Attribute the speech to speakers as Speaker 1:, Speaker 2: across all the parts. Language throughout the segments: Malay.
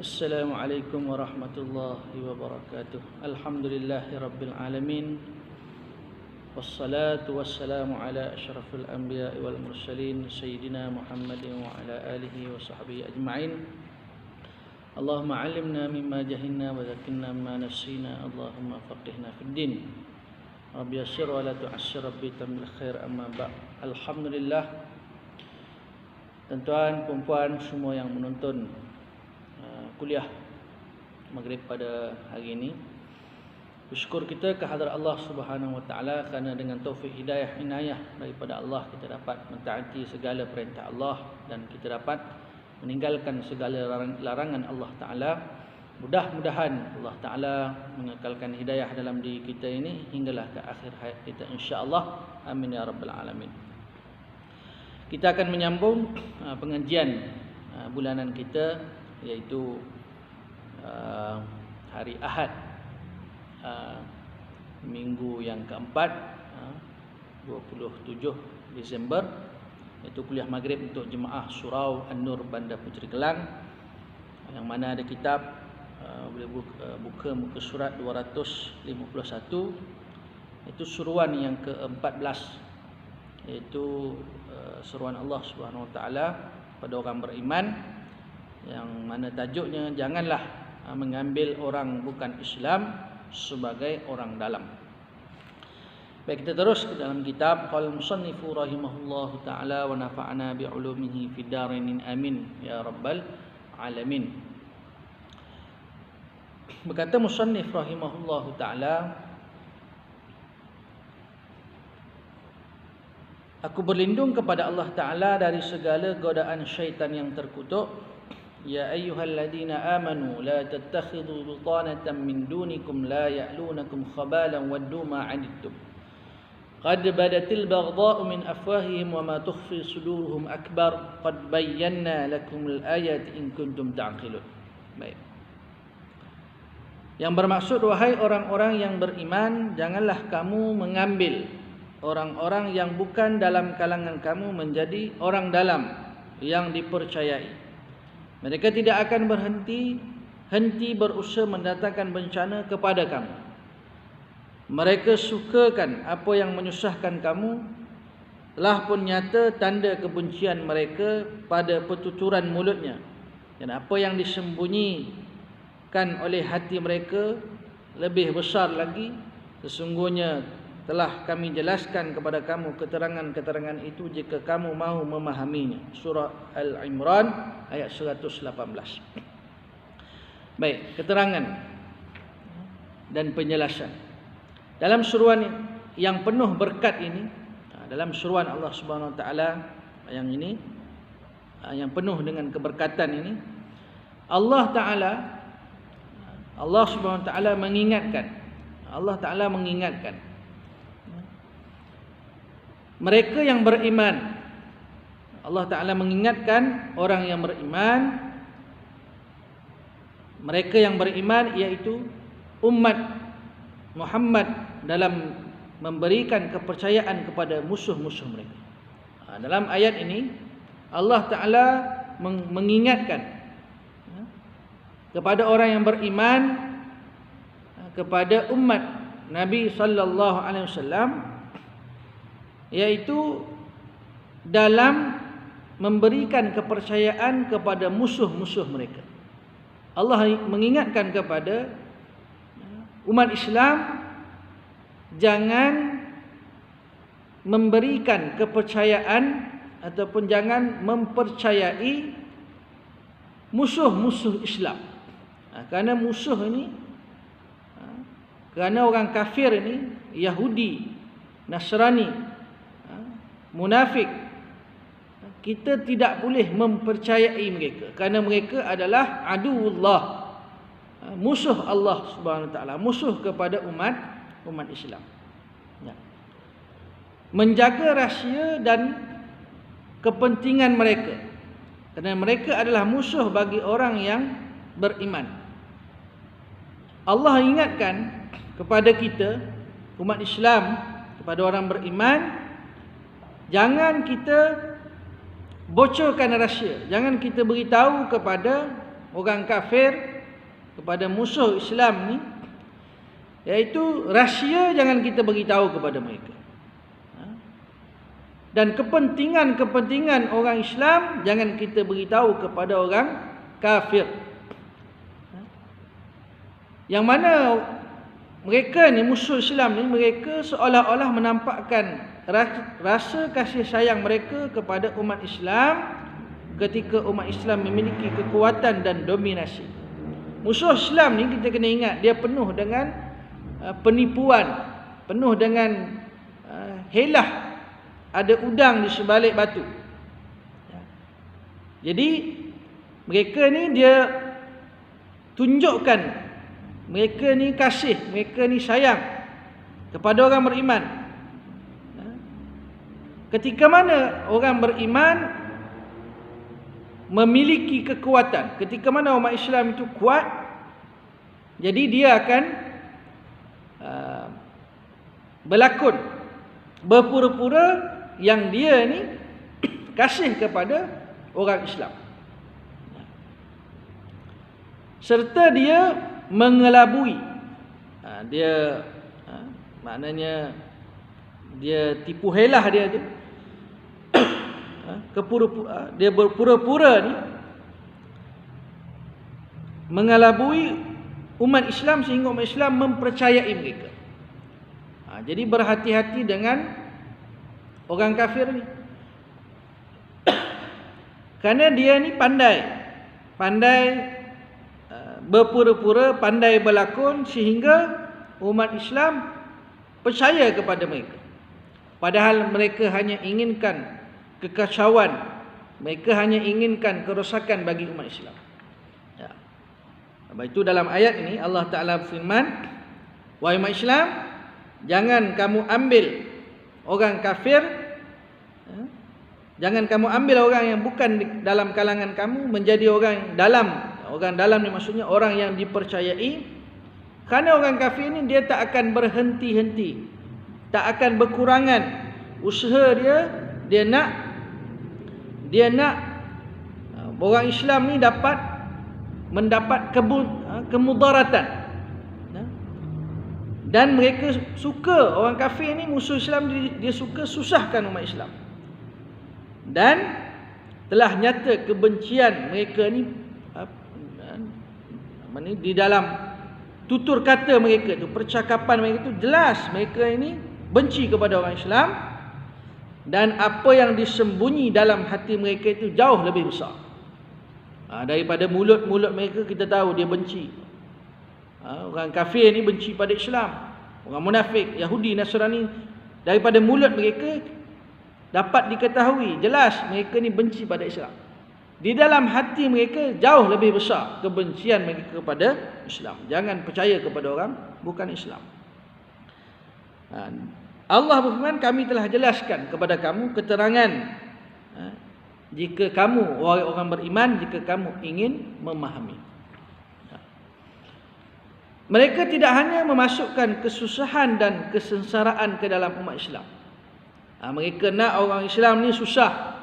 Speaker 1: Assalamualaikum warahmatullahi wabarakatuh. Alhamdulillahi rabbil alamin. Wassalatu wassalamu ala asyrafil anbiya'i wal mursalin Sayyidina Muhammadin wa ala alihi wa sahbihi ajma'in. Allahumma alimna mimma jahilna wa zakirna mimma nasina. Allahumma faqihna fid din. Rabbi yassir wa la tu'assir, Rabbi tambil khair, amma ba'. Alhamdulillah, tuan-tuan, puan-puan semua yang menonton kuliah maghrib pada hari ini, bersyukur kita kehadrat Allah Subhanahu wa taala kerana dengan taufik hidayah inayah daripada Allah kita dapat mentaati segala perintah Allah dan kita dapat meninggalkan segala larangan Allah taala. Mudah-mudahan Allah taala mengekalkan hidayah dalam diri kita ini hinggalah ke akhir hayat kita, insya-Allah. Amin ya rabbal alamin. Kita akan menyambung pengajian bulanan kita, iaitu hari Ahad, minggu yang keempat, 27 Disember, iaitu kuliah maghrib untuk jemaah Surau An-Nur Bandar Puteri Kelang, yang mana ada kitab, boleh buka muka surat 251, iaitu suruan yang ke-14, iaitu seruan Allah Subhanahu wa taala pada orang beriman, yang mana tajuknya janganlah mengambil orang bukan Islam sebagai orang dalam. Baik, kita terus ke dalam kitab. Qala musannifu rahimahullahu taala wa nafa'ana bi ulumihi fid dharain amin ya rabbal alamin. Berkata musannif rahimahullahu taala, aku berlindung kepada Allah taala dari segala godaan syaitan yang terkutuk. Ya ayyuhalladzina amanu la tattakhidhu bitanatan min dunikum la ya'lunakum khabalan waddu ma 'anittum qad badatil baghdha'u min afwahihim wa ma tukhfi suduruhum akbar qad bayyana lakumul ayati in kuntum ta'qilun. Baik. Yang bermaksud, wahai orang-orang yang beriman, janganlah kamu mengambil orang-orang yang bukan dalam kalangan kamu menjadi orang dalam yang dipercayai. Mereka tidak akan henti berusaha mendatangkan bencana kepada kamu. Mereka sukakan apa yang menyusahkan kamu. Telah pun nyata tanda kebencian mereka pada pertuturan mulutnya, dan apa yang disembunyikan oleh hati mereka lebih besar lagi. Sesungguhnya telah kami jelaskan kepada kamu keterangan-keterangan itu jika kamu mahu memahaminya. Surah Al-Imran ayat 118. Baik, keterangan dan penjelasan dalam seruan yang penuh berkat ini, dalam seruan Allah Subhanahu wa taala yang ini, yang penuh dengan keberkatan ini, Allah Subhanahu wa taala mengingatkan, mereka yang beriman. Allah Ta'ala mengingatkan orang yang beriman. Mereka yang beriman iaitu umat Muhammad dalam memberikan kepercayaan kepada musuh-musuh mereka. Dalam ayat ini Allah Ta'ala mengingatkan kepada orang yang beriman, kepada umat Nabi sallallahu alaihi wasallam, yaitu dalam memberikan kepercayaan kepada musuh-musuh mereka. Allah mengingatkan kepada umat Islam jangan memberikan kepercayaan ataupun jangan mempercayai musuh-musuh Islam. Kerana musuh ini, kerana orang kafir ini, Yahudi, Nasrani, munafik, kita tidak boleh mempercayai mereka, kerana mereka adalah aduwullah, musuh Allah Subhanahu wa taala, musuh kepada umat Islam. Menjaga rahsia dan kepentingan mereka, kerana mereka adalah musuh bagi orang yang beriman. Allah ingatkan kepada kita, umat Islam, kepada orang beriman, jangan kita bocorkan rahsia, jangan kita beritahu kepada orang kafir, kepada musuh Islam ni, iaitu rahsia jangan kita beritahu kepada mereka. Dan kepentingan orang Islam jangan kita beritahu kepada orang kafir. Yang mana mereka ni, musuh Islam ni, mereka seolah-olah menampakkan rasa kasih sayang mereka kepada umat Islam ketika umat Islam memiliki kekuatan dan dominasi. Musuh Islam ni kita kena ingat, dia penuh dengan penipuan, penuh dengan helah. Ada udang di sebalik batu. Jadi mereka ni dia tunjukkan mereka ni kasih, mereka ni sayang kepada orang beriman. Ketika mana orang beriman memiliki kekuatan, ketika mana umat Islam itu kuat, jadi dia akan berlakon, berpura-pura yang dia ni kasih kepada orang Islam, serta dia mengelabui. Dia maknanya dia tipu helah dia tu. Dia berpura-pura ni mengelabui umat Islam sehingga umat Islam mempercayai mereka. Jadi berhati-hati dengan orang kafir ni. Kerana dia ni pandai berpura-pura, pandai berlakon sehingga umat Islam percaya kepada mereka. Padahal mereka hanya inginkan kekacauan, mereka hanya inginkan kerosakan bagi umat Islam. Sebab itu dalam ayat ini Allah Ta'ala berfirman, wahai umat Islam, jangan kamu ambil orang kafir, jangan kamu ambil orang yang bukan dalam kalangan kamu menjadi orang dalam. Orang dalam ni maksudnya orang yang dipercayai. Kerana orang kafir ni dia tak akan berhenti-henti, tak akan berkurangan usaha dia nak orang Islam ni mendapat kemudaratan. Dan mereka suka, orang kafir ni, musuh Islam, dia suka susahkan umat Islam. Dan telah nyata kebencian mereka ni di dalam tutur kata mereka tu, percakapan mereka tu jelas mereka ini benci kepada orang Islam. Dan apa yang disembunyi dalam hati mereka itu jauh lebih besar. Daripada mulut-mulut mereka kita tahu dia benci. Orang kafir ni benci pada Islam. Orang munafik, Yahudi, Nasrani, daripada mulut mereka dapat diketahui jelas mereka ni benci pada Islam. Di dalam hati mereka jauh lebih besar kebencian mereka kepada Islam. Jangan percaya kepada orang bukan Islam. Allah berfirman, kami telah jelaskan kepada kamu keterangan jika kamu, wahai orang beriman, jika kamu ingin memahami. Mereka tidak hanya memasukkan kesusahan dan kesengsaraan ke dalam umat Islam. Mereka nak orang Islam ni susah.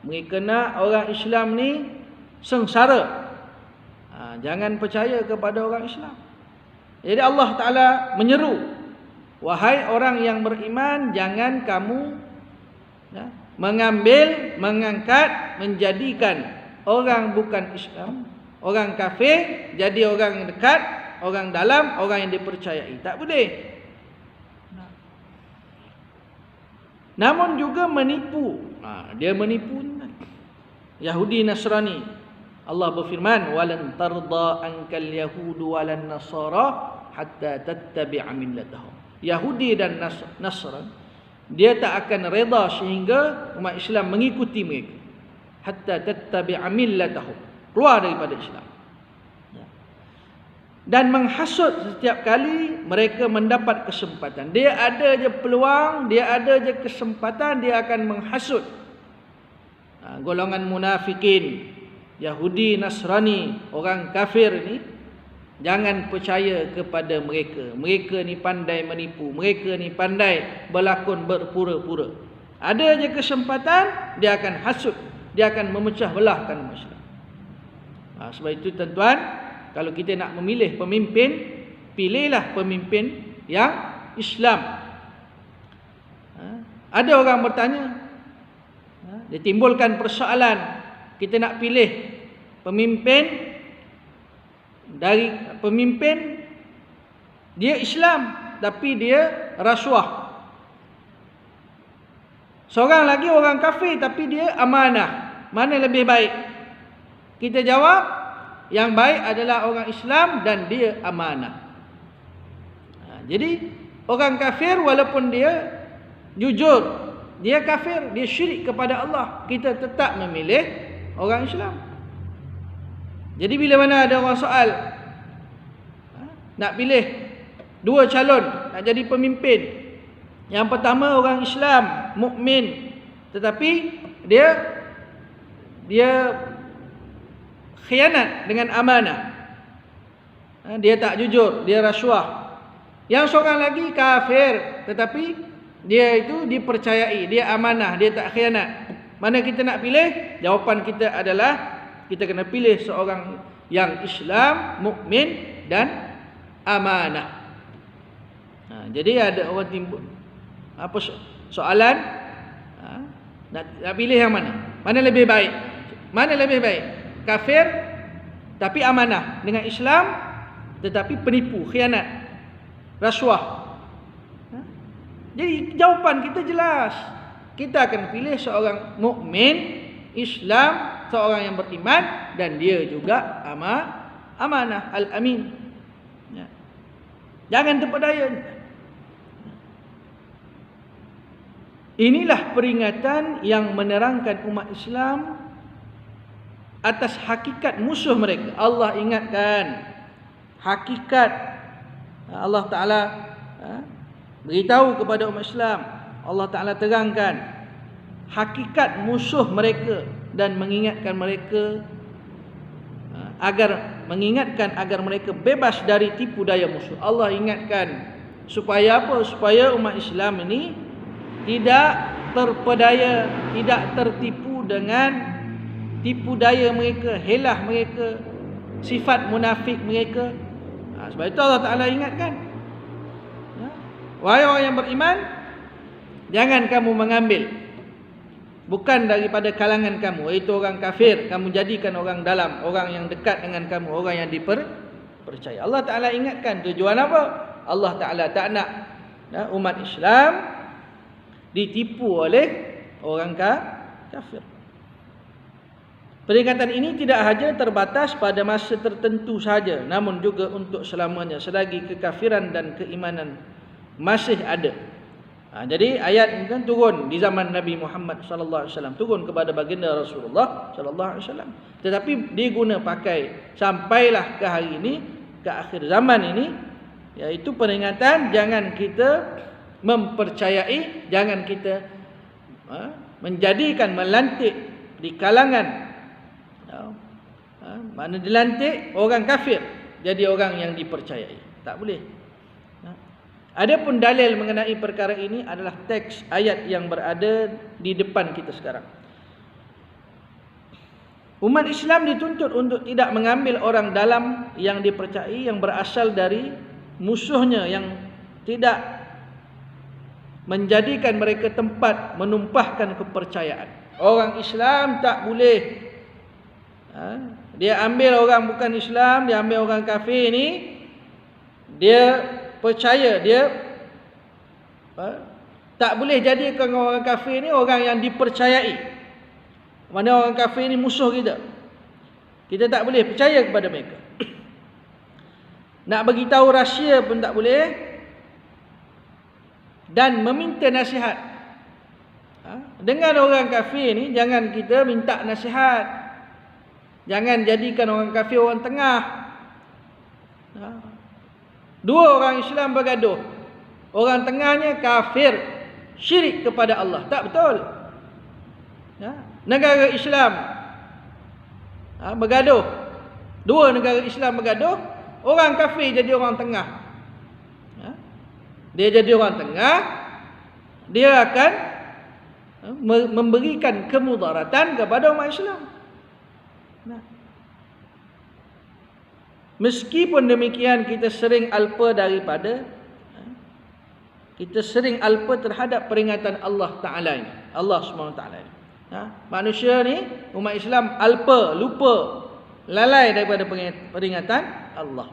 Speaker 1: Mereka nak orang Islam ni sengsara. Jangan percaya kepada orang Islam. Jadi Allah Ta'ala menyeru, wahai orang yang beriman, jangan kamu mengambil, mengangkat, menjadikan orang bukan Islam, orang kafir, jadi orang dekat, orang dalam, orang yang dipercayai. Tak boleh. Namun juga menipu. Dia menipu Yahudi Nasrani. Allah berfirman, walan tarda ankal yahudu walan nasara hatta tattabi'a millatahum. Yahudi dan Nasrani, dia tak akan reda sehingga umat Islam mengikuti mereka. Hatta tattabi'a millatahum, keluar daripada Islam. Dan menghasut setiap kali mereka mendapat kesempatan. Dia ada je peluang, dia ada je kesempatan, dia akan menghasut golongan munafikin, Yahudi, Nasrani, orang kafir ni. Jangan percaya kepada mereka. Mereka ni pandai menipu, mereka ni pandai berlakon berpura-pura. Ada je kesempatan, dia akan hasut, dia akan memecah belahkan masyarakat. Sebab itu tuan-tuan, kalau kita nak memilih pemimpin, pilihlah pemimpin yang Islam. Ada orang bertanya, dia timbulkan persoalan, kita nak pilih pemimpin dia Islam tapi dia rasuah. Seorang lagi orang kafir tapi dia amanah. Mana lebih baik? Kita jawab, yang baik adalah orang Islam dan dia amanah. Jadi orang kafir walaupun dia jujur, dia kafir, dia syirik kepada Allah, kita tetap memilih orang Islam. Jadi bila mana ada orang soal, nak pilih dua calon nak jadi pemimpin, yang pertama orang Islam, mukmin, tetapi dia khianat dengan amanah, dia tak jujur, dia rasuah. Yang seorang lagi kafir tetapi dia itu dipercayai, dia amanah, dia tak khianat. Mana kita nak pilih? Jawapan kita adalah kita kena pilih seorang yang Islam, mukmin dan amanah. Jadi ada orang timbul soalan, nak pilih yang mana? Mana lebih baik? Mana lebih baik? Kafir tapi amanah dengan Islam tetapi penipu, khianat, rasuah. Jadi jawapan kita jelas. Kita akan pilih seorang mukmin, Islam, seorang yang beriman dan dia juga amanah, al-amin. Jangan terpedaya. Inilah peringatan yang menerangkan umat Islam atas hakikat musuh mereka. Allah ingatkan hakikat. Allah Ta'ala beritahu kepada umat Islam, Allah Ta'ala terangkan hakikat musuh mereka dan mengingatkan mereka agar mereka bebas dari tipu daya musuh. Allah ingatkan supaya apa? Supaya umat Islam ini tidak terpedaya, tidak tertipu dengan tipu daya mereka, helah mereka, sifat munafik mereka. Sebab itu Allah Ta'ala ingatkan, wahai orang yang beriman, jangan kamu mengambil bukan daripada kalangan kamu, iaitu orang kafir, kamu jadikan orang dalam, orang yang dekat dengan kamu, orang yang dipercaya. Allah Ta'ala ingatkan tujuan apa? Allah Ta'ala tak nak umat Islam ditipu oleh orang kafir. Peringatan ini tidak hanya terbatas pada masa tertentu saja, namun juga untuk selamanya selagi kekafiran dan keimanan masih ada. Jadi ayat ini kan turun di zaman Nabi Muhammad sallallahu alaihi wasallam, turun kepada baginda Rasulullah sallallahu alaihi wasallam, tetapi diguna pakai sampailah ke hari ini, ke akhir zaman ini, iaitu peringatan jangan kita mempercayai, jangan kita menjadikan, melantik di kalangan mana dilantik orang kafir jadi orang yang dipercayai. Tak boleh. Adapun dalil mengenai perkara ini adalah teks ayat yang berada di depan kita sekarang. Umat Islam dituntut untuk tidak mengambil orang dalam yang dipercayai yang berasal dari musuhnya, yang tidak menjadikan mereka tempat menumpahkan kepercayaan. Orang Islam tak boleh dia ambil orang bukan Islam, dia ambil orang kafir ni, dia percaya, dia tak boleh jadikan orang kafir ni orang yang dipercayai. Mana orang kafir ni musuh kita, kita tak boleh percaya kepada mereka. Nak bagi tahu rahsia pun tak boleh, dan meminta nasihat. Dengan orang kafir ni jangan kita minta nasihat. Jangan jadikan orang kafir orang tengah. Dua orang Islam bergaduh, orang tengahnya kafir, syirik kepada Allah. Tak betul. Negara Islam bergaduh, dua negara Islam bergaduh, orang kafir jadi orang tengah. Dia jadi orang tengah, dia akan memberikan kemudaratan kepada umat Islam. Meskipun demikian kita sering alpa terhadap peringatan Allah Ta'ala ini. Allah SWT ini. Manusia ni, umat Islam alpa, lupa, lalai daripada peringatan Allah.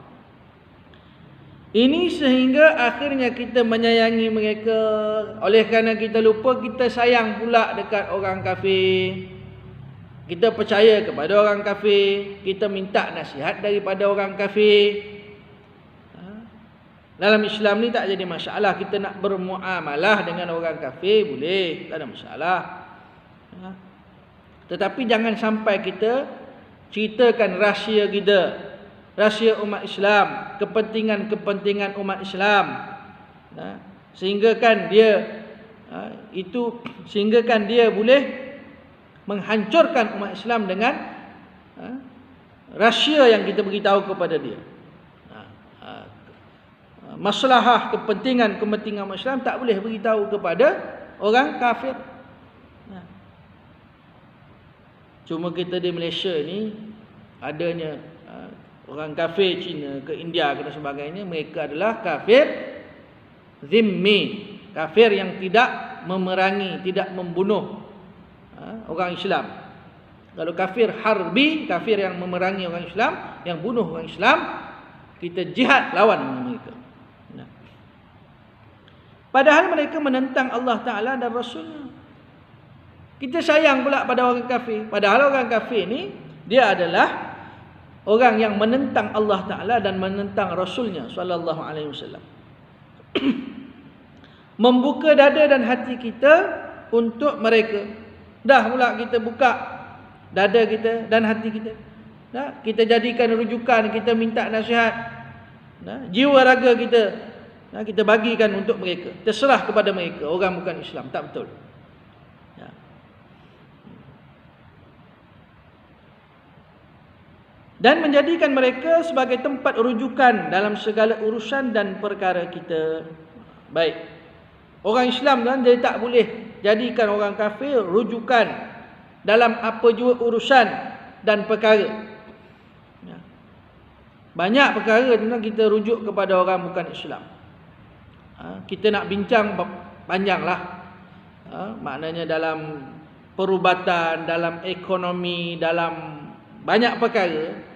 Speaker 1: Ini sehingga akhirnya kita menyayangi mereka. Oleh kerana kita lupa, kita sayang pula dekat orang kafir. Kita percaya kepada orang kafir. Kita minta nasihat daripada orang kafir. Dalam Islam ni tak jadi masalah. Kita nak bermuamalah dengan orang kafir, boleh, tak ada masalah. Tetapi jangan sampai kita ceritakan rahsia kita, rahsia umat Islam, kepentingan-kepentingan umat Islam, sehinggakan dia boleh menghancurkan umat Islam dengan rahsia yang kita beritahu kepada dia. Maslahah kepentingan umat Islam tak boleh beritahu kepada orang kafir. Cuma kita di Malaysia ni adanya orang kafir Cina ke India ke dan sebagainya, mereka adalah kafir zimmi, kafir yang tidak memerangi, tidak membunuh orang Islam. Kalau kafir harbi, kafir yang memerangi orang Islam, yang bunuh orang Islam, kita jihad lawan dengan mereka. Padahal mereka menentang Allah Ta'ala dan Rasulnya. Kita sayang pula pada orang kafir. Padahal orang kafir ni, dia adalah orang yang menentang Allah Ta'ala dan menentang Rasulnya sallallahu alaihi wasallam. Membuka dada dan hati kita untuk mereka. Dah pula kita buka dada kita dan hati kita. Kita jadikan rujukan, kita minta nasihat. Jiwa raga kita, kita bagikan untuk mereka. Terserah kepada mereka. Orang bukan Islam, tak betul. Dan menjadikan mereka sebagai tempat rujukan dalam segala urusan dan perkara kita. Baik. Orang Islam kan, dia tak boleh jadikan orang kafir rujukan dalam apa jua urusan dan perkara. Banyak perkara memang kita rujuk kepada orang bukan Islam. Kita nak bincang panjanglah. Maknanya dalam perubatan, dalam ekonomi, dalam banyak perkara.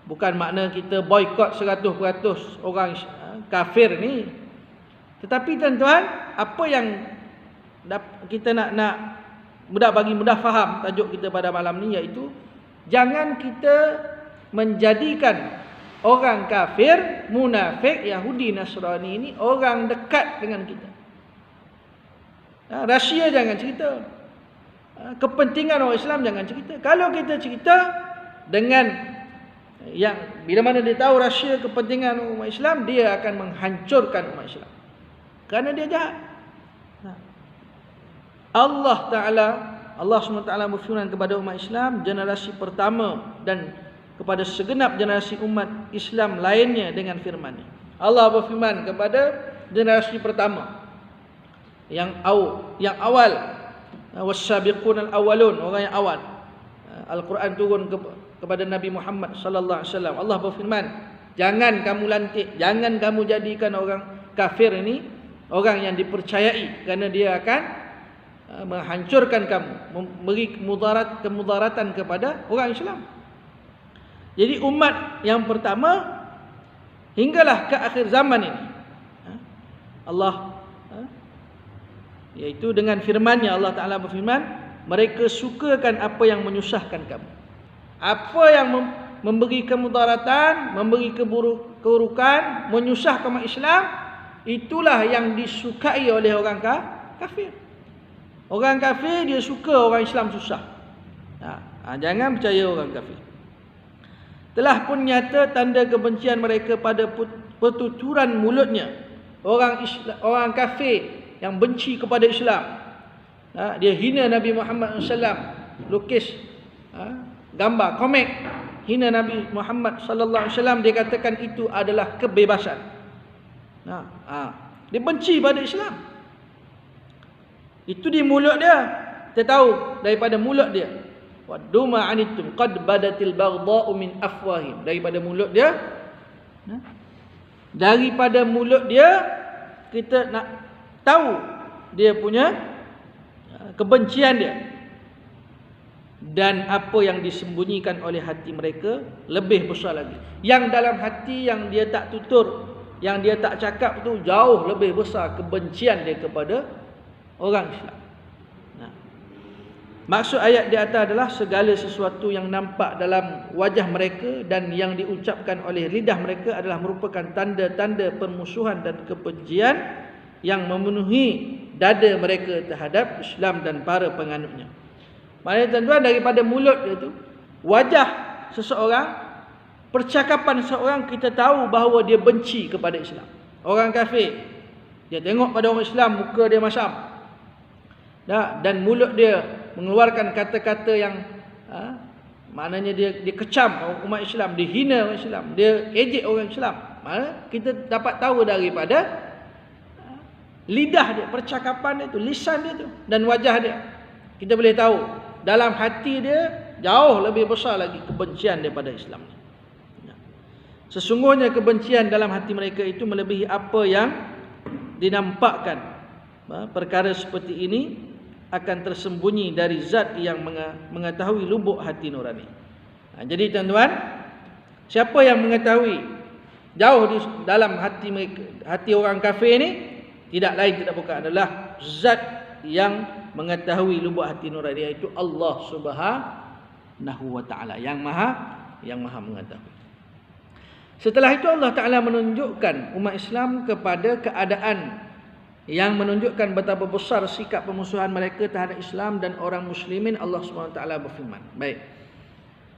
Speaker 1: Bukan makna kita boykot 100% orang kafir ni. Tetapi tuan-tuan, apa yang kita nak mudah faham tajuk kita pada malam ni, iaitu jangan kita menjadikan orang kafir, munafik, Yahudi, Nasrani ini orang dekat dengan kita. Rahsia jangan cerita. Kepentingan orang Islam jangan cerita. Kalau kita cerita dengan yang bila mana dia tahu rahsia kepentingan umat Islam, dia akan menghancurkan umat Islam. Kerana dia jahat. Allah SWT berfirman kepada umat Islam, generasi pertama, dan kepada segenap generasi umat Islam lainnya dengan firman-Nya. Allah berfirman kepada generasi pertama, yang awal, was-sabiqun al-awwalun, orang yang awal. Al-Quran turun kepada Nabi Muhammad sallallahu alaihi wasallam. Allah berfirman, jangan kamu lantik, jangan kamu jadikan orang kafir ini orang yang dipercayai, kerana dia akan menghancurkan kamu, memberi kemudaratan kepada orang Islam. Jadi umat yang pertama hinggalah ke akhir zaman ini, Allah iaitu dengan firman-Nya, Allah Ta'ala berfirman, mereka sukakan apa yang menyusahkan kamu. Apa yang memberi kemudaratan, memberi keburukan, menyusahkan umat Islam, itulah yang disukai oleh orang kafir. Orang kafir dia suka orang Islam susah. Jangan percaya orang kafir. Telah pun nyata tanda kebencian mereka pada pertuturan mulutnya. Orang kafir yang benci kepada Islam, dia hina Nabi Muhammad SAW, lukis gambar, komik, hina Nabi Muhammad SAW, dia katakan itu adalah kebebasan. Dia benci pada Islam. Itu di mulut dia. Kita tahu daripada mulut dia. Waddu ma anittum qad badatil baghdha'u min afwahim. Daripada mulut dia Daripada mulut dia kita nak tahu dia punya kebencian dia. Dan apa yang disembunyikan oleh hati mereka lebih besar lagi. Yang dalam hati yang dia tak tutur, yang dia tak cakap tu jauh lebih besar kebencian dia kepada orang Islam. Maksud ayat di atas adalah segala sesuatu yang nampak dalam wajah mereka dan yang diucapkan oleh lidah mereka adalah merupakan tanda-tanda permusuhan dan kebencian yang memenuhi dada mereka terhadap Islam dan para penganutnya. Maknanya tuan-tuan, daripada mulut dia tu, wajah seseorang, percakapan seseorang, kita tahu bahawa dia benci kepada Islam. Orang kafir, dia tengok pada orang Islam, muka dia masam, dan mulut dia mengeluarkan kata-kata yang maknanya dia kecam umat Islam, dia hina orang Islam, dia ejek orang Islam. Kita dapat tahu daripada lidah dia, percakapan dia tu, lisan dia tu, dan wajah dia. Kita boleh tahu dalam hati dia jauh lebih besar lagi kebencian daripada Islam. Sesungguhnya kebencian dalam hati mereka itu melebihi apa yang dinampakkan. Perkara seperti ini akan tersembunyi dari zat yang mengetahui lubuk hati nurani. Jadi tuan-tuan, siapa yang mengetahui jauh di dalam hati mereka, hati orang kafir ni, tidak lain tidak bukan adalah zat yang mengetahui lubuk hati nurani, iaitu Allah Subhanahu wa taala, yang maha mengetahui. Setelah itu Allah Taala menunjukkan umat Islam kepada keadaan yang menunjukkan betapa besar sikap pemusuhan mereka terhadap Islam dan orang muslimin. Allah SWT berfirman. Baik.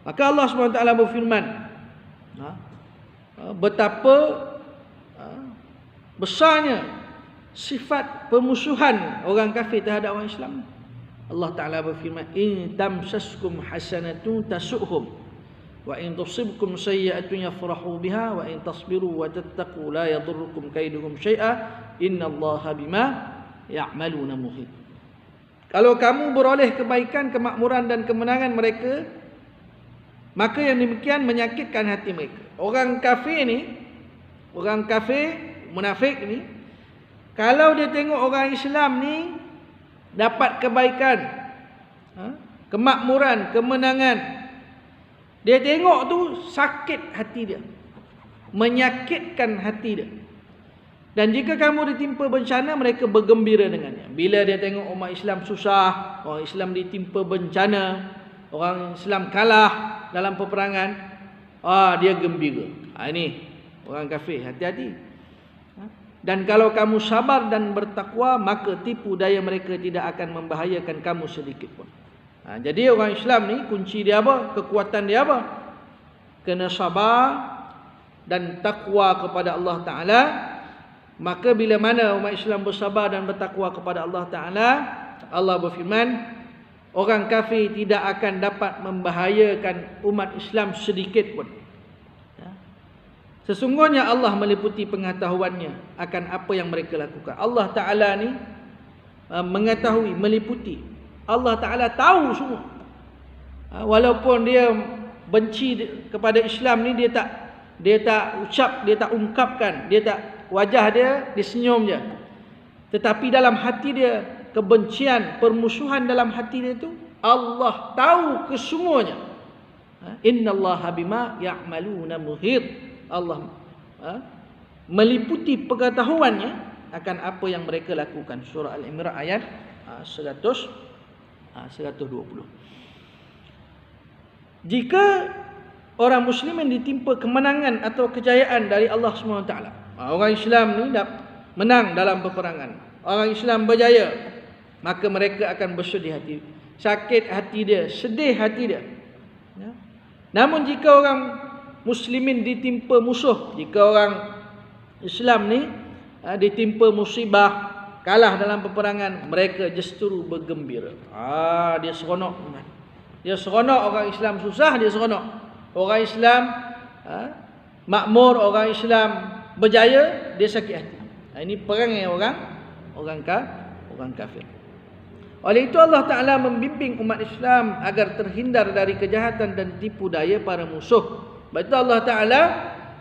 Speaker 1: Maka Allah SWT berfirman, betapa besarnya sifat pemusuhan orang kafir terhadap orang Islam. Allah Ta'ala berfirman, in tamsaskum hasanatun tasu'hum wa in tusibkum sayyi'atun yafrahu biha wa in tasbiru wa tattaqu la yadurrukum kaiduhum syai'a innallaha bima ya'maluna muhit. Kalau kamu beroleh kebaikan, kemakmuran dan kemenangan mereka, maka yang demikian menyakitkan hati mereka. Orang kafir ni, orang kafir munafik ni, kalau dia tengok orang Islam ni dapat kebaikan, kemakmuran, kemenangan, dia tengok tu sakit hati dia, menyakitkan hati dia. Dan jika kamu ditimpa bencana, mereka bergembira dengannya. Bila dia tengok umat Islam susah, orang Islam ditimpa bencana, orang Islam kalah dalam peperangan, dia gembira. Ini orang kafir, hati-hati. Dan kalau kamu sabar dan bertakwa, maka tipu daya mereka tidak akan membahayakan kamu sedikit pun. Jadi orang Islam ni kunci dia apa? Kekuatan dia apa? Kena sabar dan takwa kepada Allah Ta'ala. Maka bila mana umat Islam bersabar dan bertakwa kepada Allah Ta'ala, Allah berfirman, orang kafir tidak akan dapat membahayakan umat Islam sedikit pun. Sesungguhnya Allah meliputi pengetahuannya akan apa yang mereka lakukan. Allah Ta'ala ni mengetahui, meliputi. Allah Ta'ala tahu semua. Walaupun dia benci kepada Islam ni, dia tak ucap, dia tak ungkapkan, dia tak, wajah dia senyum je. Tetapi dalam hati dia, kebencian, permusuhan dalam hati dia tu, Allah tahu kesemuanya. Innallaha bima ya'maluna muhit. Allah meliputi pengetahuannya akan apa yang mereka lakukan. Surah Al-Imran ayat 120. Jika orang muslimin ditimpa kemenangan atau kejayaan dari Allah SWT, orang Islam ni menang dalam peperangan, orang Islam berjaya, maka mereka akan bersedih hati, sakit hati dia, sedih hati dia. Namun jika orang muslimin ditimpa musuh, jika orang Islam ni ditimpa musibah, kalah dalam peperangan, mereka justru bergembira. Dia seronok. Dia seronok. Orang Islam susah, dia seronok. Orang Islam makmur, orang Islam berjaya, dia sakit hati. Ini perangai orang kafir. Oleh itu Allah Ta'ala membimbing umat Islam agar terhindar dari kejahatan dan tipu daya para musuh. Sebab itu Allah Ta'ala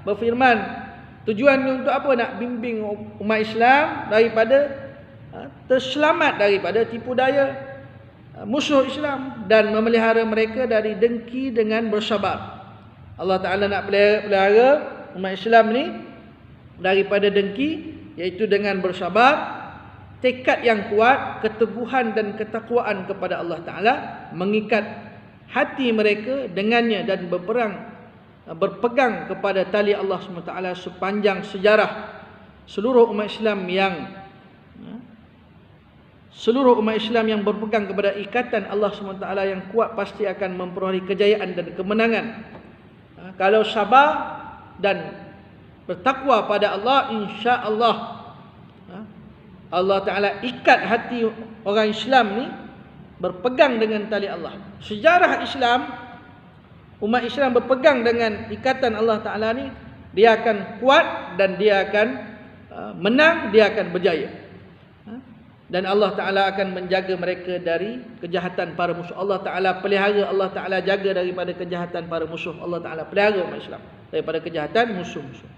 Speaker 1: berfirman, tujuannya untuk apa? Nak bimbing umat Islam daripada terselamat daripada tipu daya musuh Islam dan memelihara mereka dari dengki dengan bersabar. Allah Ta'ala nak pelihara umat Islam ni daripada dengki, iaitu dengan bersabar, tekad yang kuat, keteguhan dan ketakwaan kepada Allah Ta'ala, mengikat hati mereka dengannya dan berpegang kepada tali Allah SWT sepanjang sejarah. Seluruh umat Islam yang berpegang kepada ikatan Allah SWT yang kuat pasti akan memperoleh kejayaan dan kemenangan. Kalau sabar dan bertakwa pada Allah, insya-Allah Allah Ta'ala ikat hati orang Islam ni berpegang dengan tali Allah. Sejarah Islam, umat Islam berpegang dengan ikatan Allah Ta'ala ni, dia akan kuat dan dia akan menang, dia akan berjaya. Dan Allah Ta'ala akan menjaga mereka dari kejahatan para musuh. Allah Ta'ala pelihara, Allah Ta'ala jaga daripada kejahatan para musuh. Allah Ta'ala pelihara umat Islam daripada kejahatan musuh-musuh,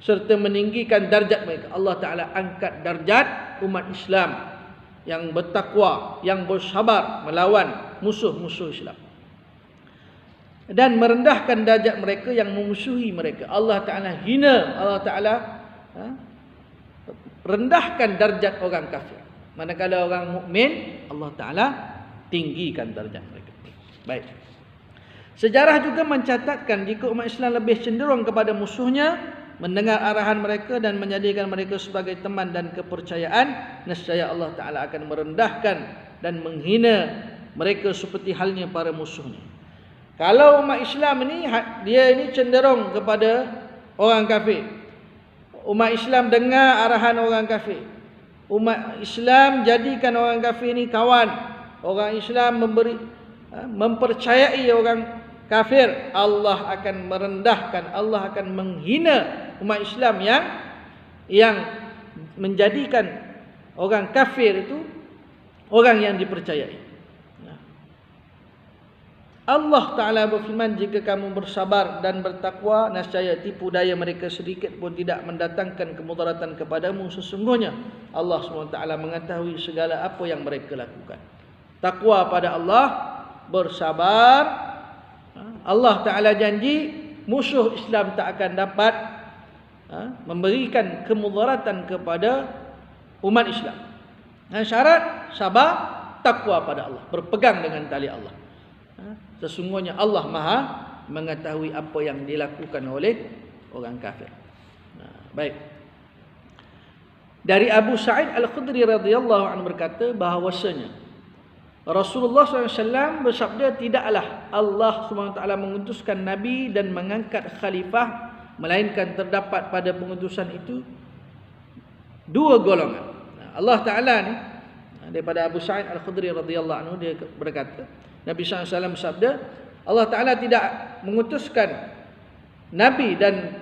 Speaker 1: serta meninggikan darjat mereka. Allah Ta'ala angkat darjat umat Islam yang bertakwa, yang bersabar melawan musuh-musuh Islam, dan merendahkan darjat mereka yang memusuhi mereka. Allah Ta'ala hina, Allah Ta'ala rendahkan darjat orang kafir. Manakala orang mukmin, Allah Ta'ala tinggikan darjat mereka. Baik. Sejarah juga mencatatkan jika umat Islam lebih cenderung kepada musuhnya, mendengar arahan mereka dan menjadikan mereka sebagai teman dan kepercayaan, nescaya Allah Ta'ala akan merendahkan dan menghina mereka seperti halnya para musuhnya. Kalau umat Islam ni, dia ini cenderung kepada orang kafir, umat Islam dengar arahan orang kafir, umat Islam jadikan orang kafir ni kawan, orang Islam mempercayai orang kafir, Allah akan merendahkan, Allah akan menghina umat Islam yang menjadikan orang kafir itu orang yang dipercayai. Allah Ta'ala berfirman, jika kamu bersabar dan bertakwa, nescaya tipu daya mereka sedikit pun tidak mendatangkan kemudaratan kepadamu. Sesungguhnya Allah SWT mengetahui segala apa yang mereka lakukan. Takwa pada Allah, bersabar. Allah Ta'ala janji musuh Islam tak akan dapat memberikan kemudaratan kepada umat Islam. Dan syarat sabar, takwa pada Allah, berpegang dengan tali Allah. Sesungguhnya Allah Maha mengetahui apa yang dilakukan oleh orang kafir. Baik. Dari Abu Sa'id Al-Khudri radhiyallahu anhu berkata bahawasanya Rasulullah SAW bersabda, tidaklah Allah SWT mengutuskan Nabi dan mengangkat khalifah, melainkan terdapat pada pengutusan itu dua golongan. Allah Ta'ala ni, daripada Abu Sa'id Al-Khudri radhiyallahu anhu, dia berkata, Nabi SAW bersabda, Allah Ta'ala tidak mengutuskan Nabi dan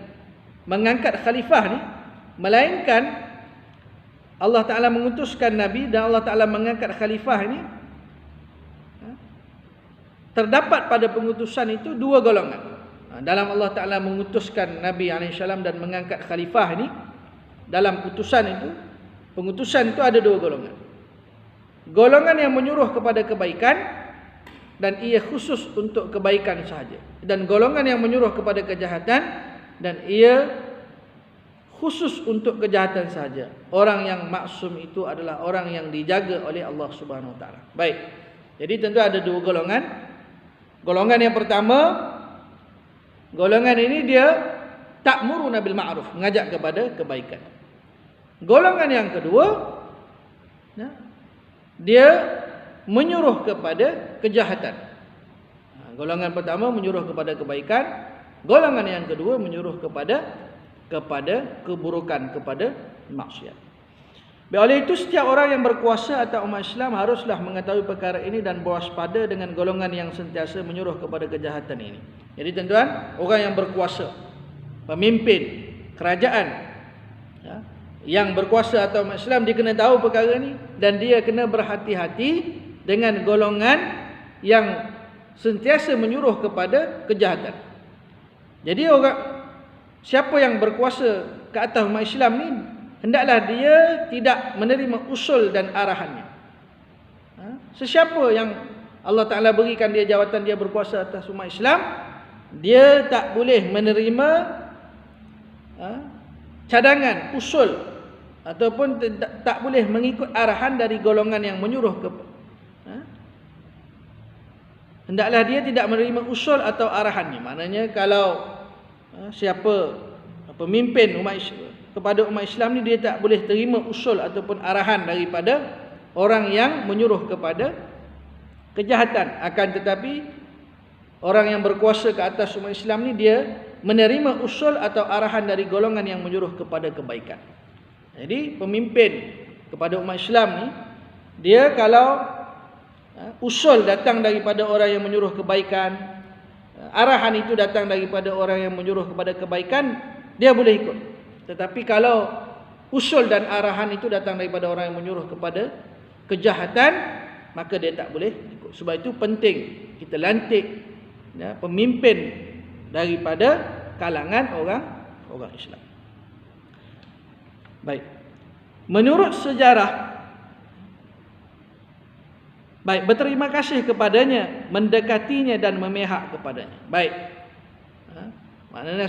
Speaker 1: mengangkat khalifah ni, melainkan Allah Ta'ala mengutuskan Nabi dan Allah Ta'ala mengangkat khalifah ini, terdapat pada pengutusan itu dua golongan. Dalam Allah Ta'ala mengutuskan Nabi SAW dan mengangkat khalifah ini, dalam putusan itu, pengutusan itu ada dua golongan. Golongan yang menyuruh kepada kebaikan dan ia khusus untuk kebaikan sahaja, dan golongan yang menyuruh kepada kejahatan dan ia khusus untuk kejahatan sahaja. Orang yang maksum itu adalah orang yang dijaga oleh Allah Subhanahu Wa Taala. Baik. Jadi tentu ada dua golongan. Golongan yang pertama, golongan ini dia ta'muruna bil ma'ruf, mengajak kepada kebaikan. Golongan yang kedua, dia menyuruh kepada kejahatan. Golongan pertama menyuruh kepada kebaikan, golongan yang kedua menyuruh kepada keburukan, kepada maksiat. Oleh itu setiap orang yang berkuasa atau umat Islam haruslah mengetahui perkara ini dan berwaspada dengan golongan yang sentiasa menyuruh kepada kejahatan ini. Jadi tuan-tuan, orang yang berkuasa, pemimpin kerajaan, yang berkuasa atau umat Islam, dia kena tahu perkara ini dan dia kena berhati-hati dengan golongan yang sentiasa menyuruh kepada kejahatan. Jadi siapa yang berkuasa ke atas umat Islam ni, hendaklah dia tidak menerima usul dan arahannya. Sesiapa yang Allah Ta'ala berikan dia jawatan dia berkuasa atas umat Islam, dia tak boleh menerima cadangan, usul, ataupun tak boleh mengikut arahan dari golongan yang menyuruh ke. Hendaklah dia tidak menerima usul atau arahannya. Maknanya kalau siapa pemimpin kepada umat Islam ni, dia tak boleh terima usul ataupun arahan daripada orang yang menyuruh kepada kejahatan. Akan tetapi orang yang berkuasa ke atas umat Islam ni, dia menerima usul atau arahan dari golongan yang menyuruh kepada kebaikan. Jadi pemimpin kepada umat Islam ni, dia kalau usul datang daripada orang yang menyuruh kebaikan, arahan itu datang daripada orang yang menyuruh kepada kebaikan, dia boleh ikut. Tetapi kalau usul dan arahan itu datang daripada orang yang menyuruh kepada kejahatan, maka dia tak boleh ikut. Sebab itu penting kita lantik pemimpin daripada kalangan orang Islam. Baik. Menurut sejarah, berterima kasih kepadanya, mendekatinya dan memihak kepadanya. Baik. Maknanya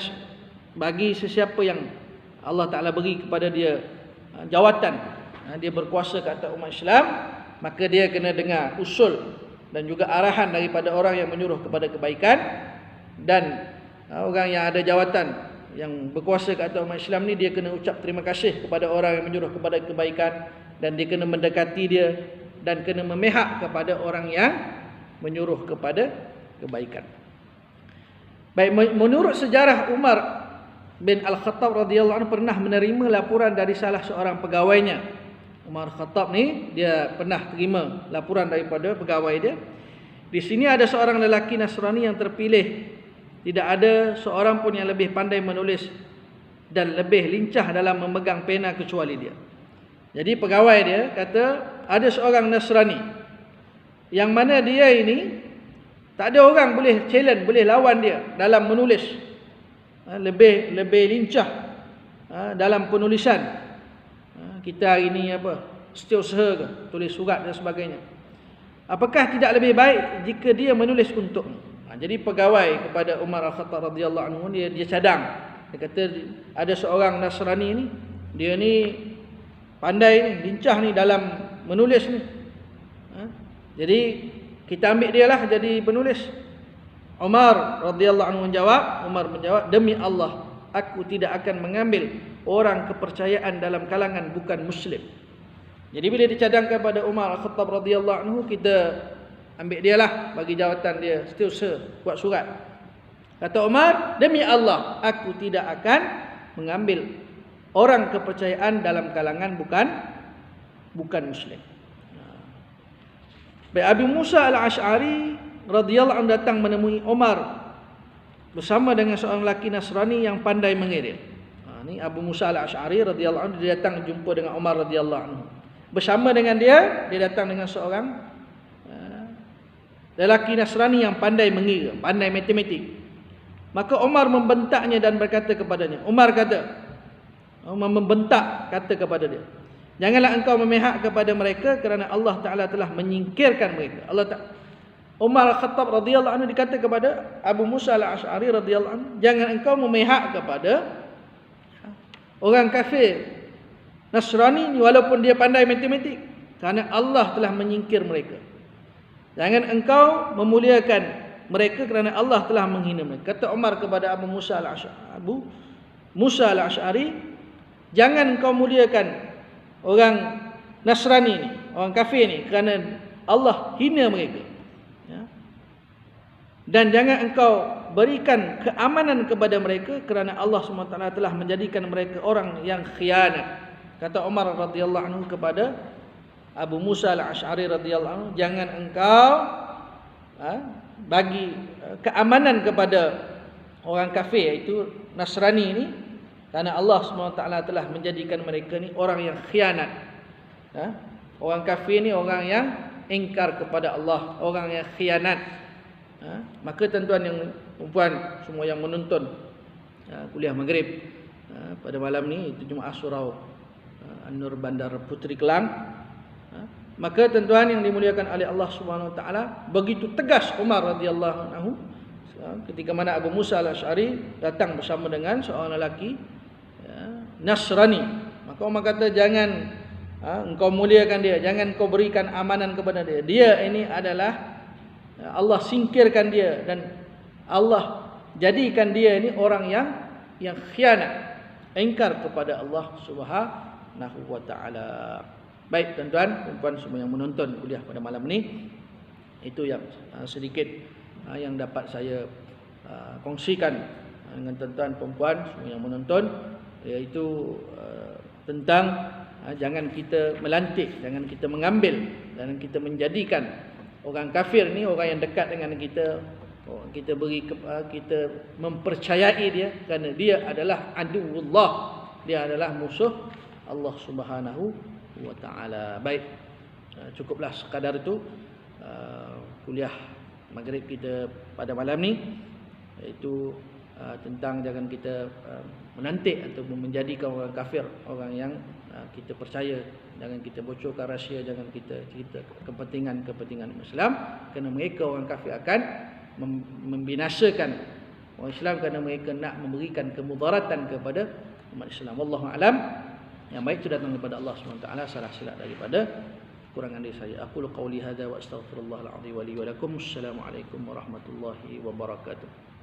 Speaker 1: bagi sesiapa yang Allah Ta'ala beri kepada dia jawatan, dia berkuasa ke atas umat Islam, maka dia kena dengar usul dan juga arahan daripada orang yang menyuruh kepada kebaikan. Dan orang yang ada jawatan yang berkuasa ke atas umat Islam ni, dia kena ucap terima kasih kepada orang yang menyuruh kepada kebaikan, dan dia kena mendekati dia dan kena memihak kepada orang yang menyuruh kepada kebaikan. Baik, menurut sejarah, Umar bin Al-Khattab radhiyallahu anhu pernah menerima laporan dari salah seorang pegawainya. Umar Khattab ni, dia pernah terima laporan daripada pegawai dia. Di sini ada seorang lelaki Nasrani yang terpilih. Tidak ada seorang pun yang lebih pandai menulis dan lebih lincah dalam memegang pena kecuali dia. Jadi pegawai dia kata, ada seorang Nasrani yang mana dia ini tak ada orang boleh challenge, boleh lawan dia dalam menulis. Lebih lincah dalam penulisan. Kita hari ini setiausaha ke, tulis surat dan sebagainya. Apakah tidak lebih baik jika dia menulis untukmu? Jadi pegawai kepada Umar Al-Khattab radhiyallahu anhu, dia cadang. Dia kata ada seorang Nasrani ni, dia ni pandai ni, lincah ni dalam menulis ni. Jadi kita ambil dia lah jadi penulis. Umar radhiyallahu anhu menjawab, demi Allah, aku tidak akan mengambil orang kepercayaan dalam kalangan bukan Muslim. Jadi bila dicadangkan pada Umar Al-Khattab radhiyallahu anhu, kita ambil dia lah bagi jawatan dia, setiausaha buat surat. Kata Umar, demi Allah, aku tidak akan mengambil orang kepercayaan dalam kalangan bukan Muslim. Baik, Abu Musa Al-Ash'ari radhiyallahu anhu datang menemui Umar bersama dengan seorang lelaki Nasrani yang pandai mengirim. Ni Abu Musa Al-Ash'ari radhiyallahu anhu, dia datang jumpa dengan Umar radhiyallahu anhu. Bersama dengan dia datang dengan seorang lelaki Nasrani yang pandai mengira, pandai matematik. Maka Umar membentaknya dan berkata kepadanya, Umar membentak kepada dia, janganlah engkau memihak kepada mereka kerana Allah Ta'ala telah menyingkirkan mereka. Umar Al-Khattab radhiyallahu anhu dikata kepada Abu Musa Al-Ash'ari radhiyallahu anhu, jangan engkau memihak kepada orang kafir Nasrani walaupun dia pandai matematik, kerana Allah telah menyingkir mereka. Jangan engkau memuliakan mereka kerana Allah telah menghina mereka. Kata Umar kepada Abu Musa Al-Ash'ari, jangan engkau muliakan orang Nasrani ni, orang kafir ni, kerana Allah hina mereka. Dan jangan engkau berikan keamanan kepada mereka kerana Allah SWT telah menjadikan mereka orang yang khianat. Kata Umar radhiyallahu anhu kepada Abu Musa Al-Ash'ari radhiyallahu anhu, jangan engkau bagi keamanan kepada orang kafir, iaitu Nasrani ni, kerana Allah SWT telah menjadikan mereka ni orang yang khianat. Orang kafir ni orang yang ingkar kepada Allah, orang yang khianat. Maka tuan-tuan yang perempuan semua yang menonton kuliah Maghrib pada malam ni, itu Jemaah Surau An-Nur Bandar Puteri Kelang. Maka tuan-tuan yang dimuliakan oleh Allah Subhanahu Wa Taala, begitu tegas Umar radhiyallahu anhu ketika mana Abu Musa Al-Asy'ari datang bersama dengan seorang lelaki Nasrani. Maka Umar kata, jangan engkau muliakan dia, jangan kau berikan amanan kepada dia. Dia ini adalah Allah singkirkan dia dan Allah jadikan dia ini orang yang khianat, ingkar kepada Allah Subhanahu Wa Taala. Baik tuan-tuan, puan-puan semua yang menonton kuliah pada malam ini, itu yang sedikit yang dapat saya kongsikan dengan tuan-tuan puan-puan semua yang menonton, iaitu tentang jangan kita melantik, jangan kita mengambil, jangan kita menjadikan orang kafir ni orang yang dekat dengan kita, kita mempercayai dia kerana dia adalah aduwullah, dia adalah musuh Allah Subhanahu Wa Taala. Baik, cukuplah sekadar itu kuliah Maghrib kita pada malam ni, iaitu tentang jangan kita menantik ataupun menjadikan orang kafir orang yang kita percaya, jangan kita bocorkan rahsia, jangan kita cerita kepentingan Islam, kerana mereka orang kafir akan membinasakan orang Islam kerana mereka nak memberikan kemudaratan kepada umat Islam. Wallahu a'lam. Yang baik itu datang daripada Allah SWT, salah silap daripada kurangan dari saya. Aqulu qawli hadza wa astaghfirullahal azim wa li wa lakum. Assalamualaikum warahmatullahi wabarakatuh.